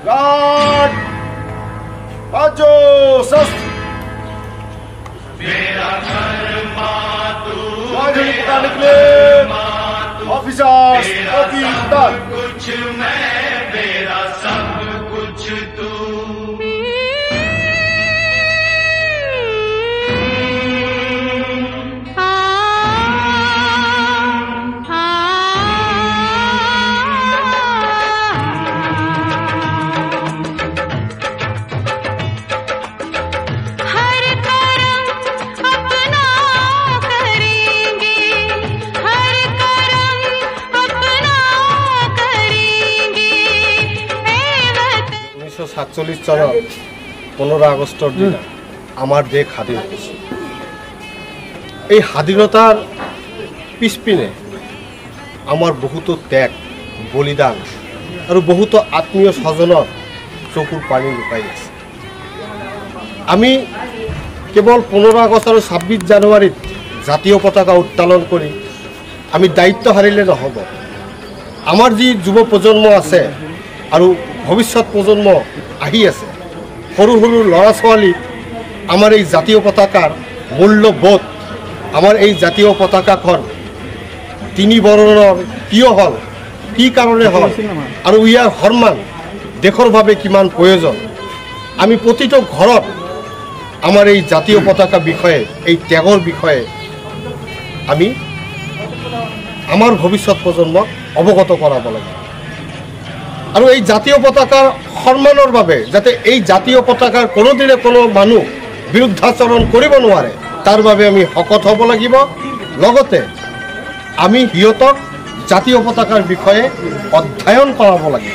Guard बाजो शस्त्र गाड़ी पता निकले ऑफिसर्स ऑफिसर कुछ मैं मेरा सब कुछ तू সাতচল্লিশ চনৰ 15 আগষ্টৰ দিনা আমাৰ দেশ স্বাধীন হৈছিল। এই স্বাধীনতাৰ পিছপিনে আমাৰ বহুতো ত্যাগ বলিদান আৰু বহুতো আত্মীয় স্বজনৰ চকুৰ পানী লুকাই আছে। আমি কেৱল 15 আগষ্ট আৰু 26 জানুৱাৰীত জাতীয় পতাকা উত্তোলন কৰি আমি দায়িত্ব হাৰিলে নহ'ব। আমাৰ যি যুৱ প্ৰজন্ম আছে আৰু ভৱিষ্যত প্ৰজন্ম আহি আছে, সৰু সৰু ল'ৰা ছোৱালী আমাৰ এই জাতীয় পতাকাৰ মূল্যবোধ, আমাৰ এই জাতীয় পতাকাখন 3 বৰ্ণৰ কিয় হ'ল, কি কাৰণে হ'ল আৰু ইয়াৰ সন্মান দেশৰ বাবে কিমান প্ৰয়োজন, আমি প্ৰতিটো ঘৰত আমাৰ এই জাতীয় পতাকা বিষয়ে, এই ত্যাগৰ বিষয়ে আমি আমাৰ ভৱিষ্যত প্ৰজন্মক অৱগত কৰাব লাগে। আৰু এই জাতীয় পতাকাৰ সন্মানৰ বাবে যাতে এই জাতীয় পতাকাৰ কোনোদিনে কোনো মানুহ বিৰুদ্ধাচৰণ কৰিব নোৱাৰে, তাৰ বাবে আমি শকত হ'ব লাগিব। লগতে আমি সিহঁতক জাতীয় পতাকাৰ বিষয়ে অধ্যয়ন কৰাব লাগে।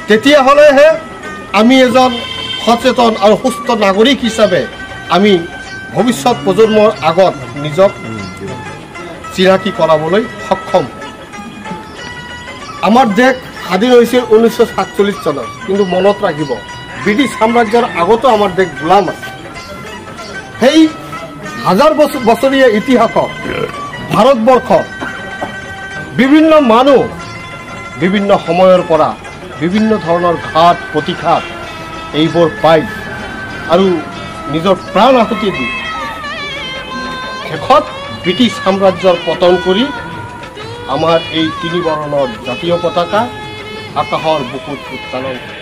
তেতিয়াহ'লেহে আমি এজন সচেতন আৰু সুস্থ নাগৰিক হিচাপে আমি ভৱিষ্যত প্ৰজন্মৰ আগত নিজক চিনাকি কৰাবলৈ সক্ষম। আমাৰ দেশ স্বাধীন হৈছিল 1947 চনত, কিন্তু মনত ৰাখিব ব্ৰিটিছ সাম্ৰাজ্যৰ আগতো আমাৰ দেশ গোলাম আছে। সেই হাজাৰ বছৰীয়া ইতিহাসত ভাৰতবৰ্ষত বিভিন্ন মানুহ বিভিন্ন সময়ৰ পৰা বিভিন্ন ধৰণৰ ঘাত প্ৰতিঘাত এইবোৰ পাই আৰু নিজৰ প্ৰাণ আহুতি দি শেষত ব্ৰিটিছ সাম্ৰাজ্যৰ পতন কৰি আমাৰ এই 3 বৰ্ণৰ জাতীয় পতাকা আকাশৰ বুকুত উত্তোলন কৰে।